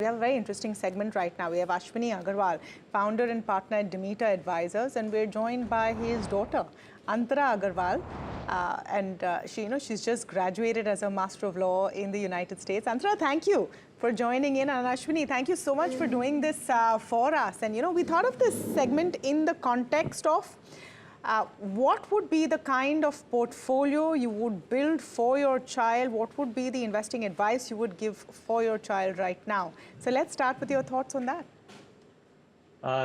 We have a very interesting segment right now. We have Ashwini Agarwal, founder and partner at Demeter Advisors, and we're joined by his daughter, Antara Agarwal. She's just graduated as a Master of Law in the United States. Antara, thank you for joining in. And Ashwini, thank you so much for doing this for us. And, we thought of this segment in the context of what would be the kind of portfolio you would build for your child? What would be the investing advice you would give for your child right now? So let's start with your thoughts on that.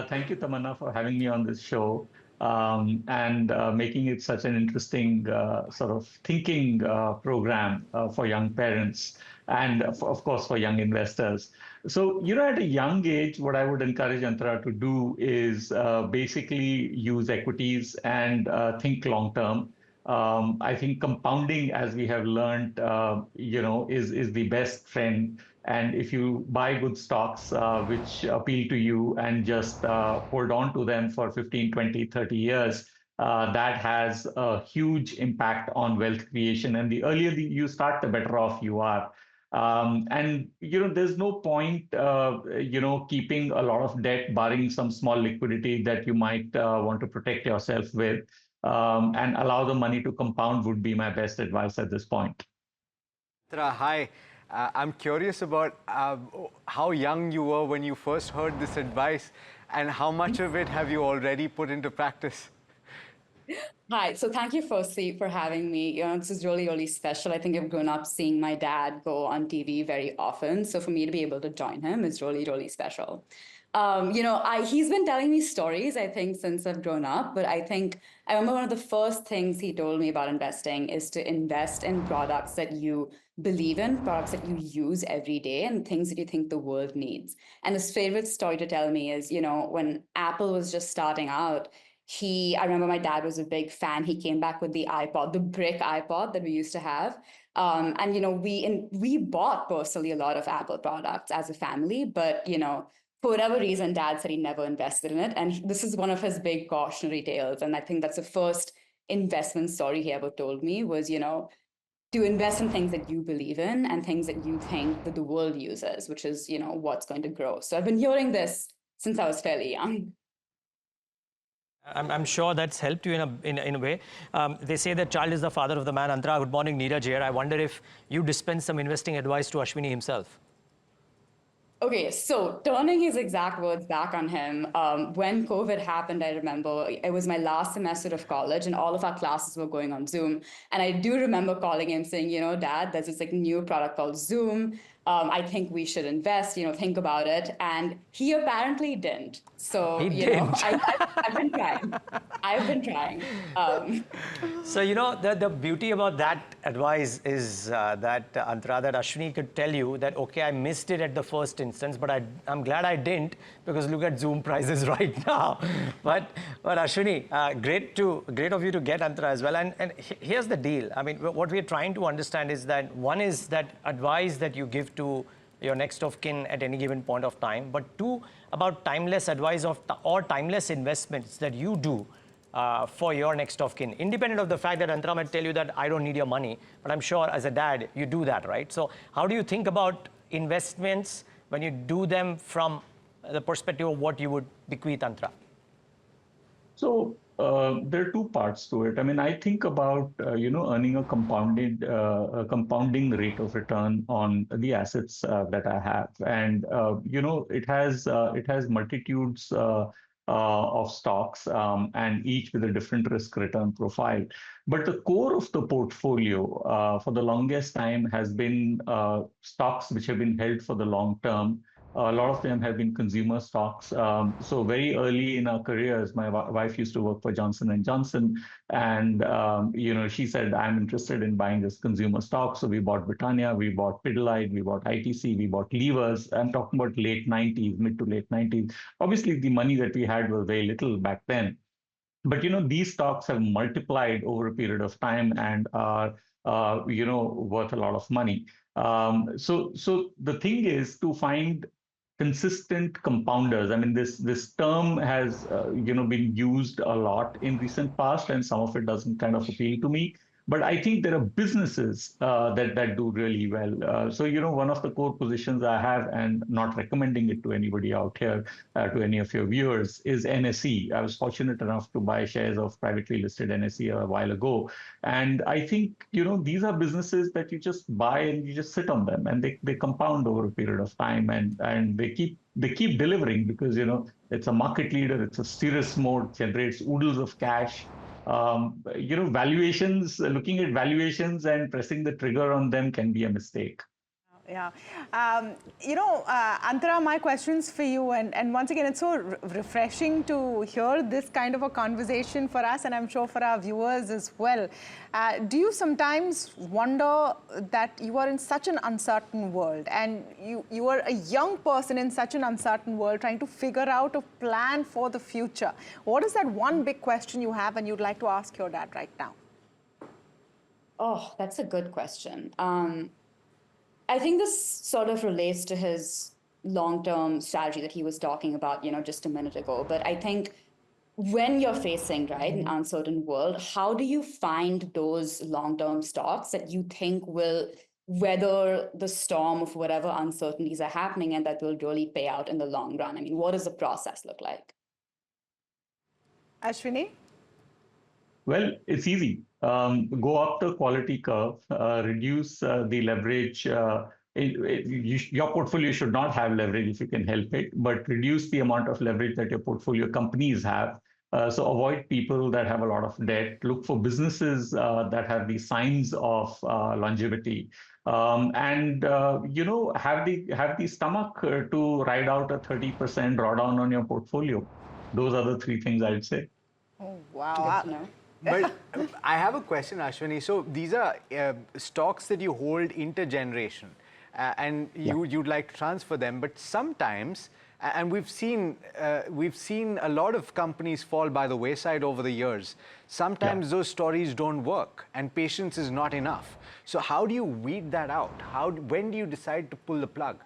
Thank you, Tamanna, for having me on this show and making it such an interesting sort of thinking program for young parents and, of course, for young investors. So, at a young age, what I would encourage Antara to do is basically use equities and think long term. I think compounding, as we have learned, is the best friend. And if you buy good stocks which appeal to you and just hold on to them for 15, 20, 30 years, that has a huge impact on wealth creation. And the earlier you start, the better off you are. There's no point, keeping a lot of debt, barring some small liquidity that you might want to protect yourself with, and allow the money to compound would be my best advice at this point. Hi. I'm curious about how young you were when you first heard this advice and how much of it have you already put into practice? Hi, so thank you firstly for having me. This is really, really special. I think I've grown up seeing my dad go on TV very often. So for me to be able to join him is really, really special. He's been telling me stories, I think, since I've grown up. But I remember one of the first things he told me about investing is to invest in products that you believe in, products that you use every day, and things that you think the world needs. And his favorite story to tell me is, when Apple was just starting out, I remember my dad was a big fan. He came back with the iPod, the brick iPod that we used to have. We bought personally a lot of Apple products as a family, but, for whatever reason, Dad said he never invested in it. And this is one of his big cautionary tales. And I think that's the first investment story he ever told me was, to invest in things that you believe in and things that you think that the world uses, which is, what's going to grow. So I've been hearing this since I was fairly young. I'm sure that's helped you in a way. They say that child is the father of the man. Antara, good morning, Neeraj here. I wonder if you dispense some investing advice to Ashwini himself. Okay, so turning his exact words back on him, when COVID happened, I remember it was my last semester of college and all of our classes were going on Zoom. And I do remember calling him saying, Dad, there's this new product called Zoom. I think we should invest, think about it. And he apparently didn't. So, I've been trying. I've been trying. So, the beauty about that advice is that, Antara, that Ashwini could tell you that, okay, I missed it at the first instance, but I'm glad I didn't, because look at Zoom prices right now. But Ashwini, great of you to get Antara as well. And here's the deal. I mean, what we're trying to understand is that one is that advice that you give to your next of kin at any given point of time, but two, about timeless advice or timeless investments that you do for your next of kin, independent of the fact that Antara might tell you that I don't need your money, but I'm sure as a dad, you do that, right? So how do you think about investments when you do them from the perspective of what you would bequeath, Antara? So there are two parts to it. I mean, I think about, earning a compounding rate of return on the assets that I have. And, it has multitudes of stocks and each with a different risk return profile. But the core of the portfolio for the longest time has been stocks which have been held for the long term. A lot of them have been consumer stocks. So very early in our careers, my wife used to work for Johnson & Johnson. And, she said, I'm interested in buying this consumer stock. So we bought Britannia, we bought Pidilite, we bought ITC, we bought Levers. I'm talking about late 90s, mid to late 90s. Obviously, the money that we had was very little back then. But, these stocks have multiplied over a period of time and are, worth a lot of money. So the thing is to find consistent compounders. I mean, this term has been used a lot in recent past, and some of it doesn't kind of appeal to me. But I think there are businesses that do really well. So, one of the core positions I have, and not recommending it to anybody out here, to any of your viewers, is NSE. I was fortunate enough to buy shares of privately listed NSE a while ago. And I think, these are businesses that you just buy and you just sit on them, and they compound over a period of time, and they keep delivering because, it's a market leader, it's a serious mode, generates oodles of cash. Valuations, looking at valuations and pressing the trigger on them can be a mistake. Yeah. Antara, my question's for you. And once again, it's so refreshing to hear this kind of a conversation for us, and I'm sure for our viewers as well. Do you sometimes wonder that you are in such an uncertain world, and you are a young person in such an uncertain world trying to figure out a plan for the future? What is that one big question you have and you'd like to ask your dad right now? Oh, that's a good question. I think this sort of relates to his long-term strategy that he was talking about, just a minute ago. But I think when you're facing, right, an uncertain world, how do you find those long-term stocks that you think will weather the storm of whatever uncertainties are happening and that will really pay out in the long run? I mean, what does the process look like? Ashwini? Well, it's easy. Go up the quality curve, reduce the leverage. Your portfolio should not have leverage if you can help it, but reduce the amount of leverage that your portfolio companies have. So avoid people that have a lot of debt. Look for businesses that have the signs of longevity, and have the stomach to ride out a 30% drawdown on your portfolio. Those are the three things I'd say. Oh, wow. But I have a question, Ashwini. So these are stocks that you hold intergeneration, and you'd like to transfer them. But sometimes, and we've seen a lot of companies fall by the wayside over the years. Sometimes those stories don't work, and patience is not enough. So how do you weed that out? When do you decide to pull the plug?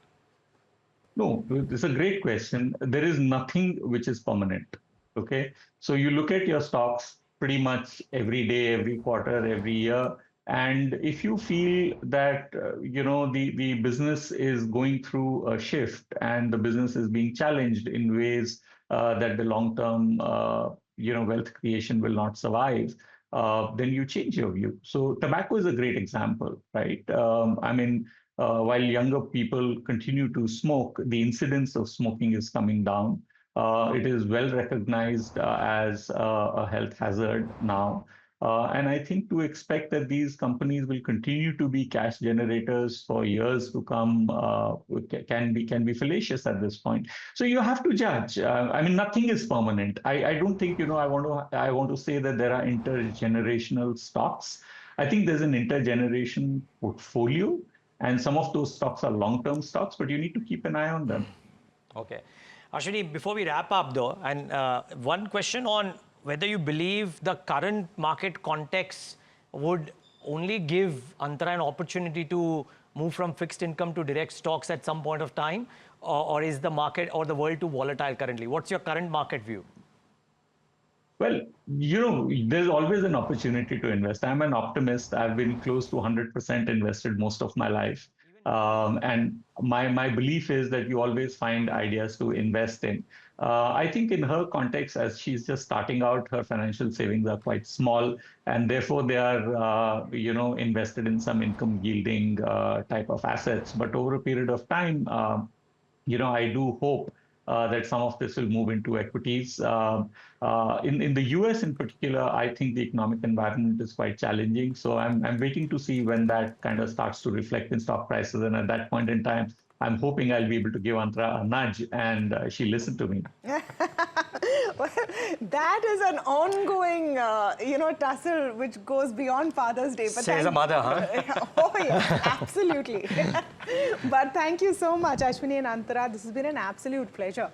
No, it's a great question. There is nothing which is permanent. Okay, so you look at your stocks pretty much every day, every quarter, every year, and if you feel that the business is going through a shift and the business is being challenged in ways that the long-term wealth creation will not survive, then you change your view. So tobacco is a great example, right? While younger people continue to smoke, the incidence of smoking is coming down. It is well recognized as a health hazard now. And I think to expect that these companies will continue to be cash generators for years to come can be fallacious at this point. So you have to judge. Nothing is permanent. I don't think I want to say that there are intergenerational stocks. I think there's an intergeneration portfolio, and some of those stocks are long-term stocks, but you need to keep an eye on them. Okay. Ashwini, before we wrap up though, and one question on whether you believe the current market context would only give Antara an opportunity to move from fixed income to direct stocks at some point of time, or is the market or the world too volatile currently? What's your current market view? Well, there's always an opportunity to invest. I'm an optimist. I've been close to 100% invested most of my life. And my belief is that you always find ideas to invest in. I think in her context, as she's just starting out, her financial savings are quite small, and therefore they are, invested in some income yielding type of assets. But over a period of time, I do hope that some of this will move into equities. In the US in particular, I think the economic environment is quite challenging. So I'm waiting to see when that kind of starts to reflect in stock prices. And at that point in time, I'm hoping I'll be able to give Antara a nudge and she'll listen to me. Well, that is an ongoing, tussle which goes beyond Father's Day. But says a mother, huh? Oh, yeah, absolutely. But thank you so much, Ashwini and Antara. This has been an absolute pleasure.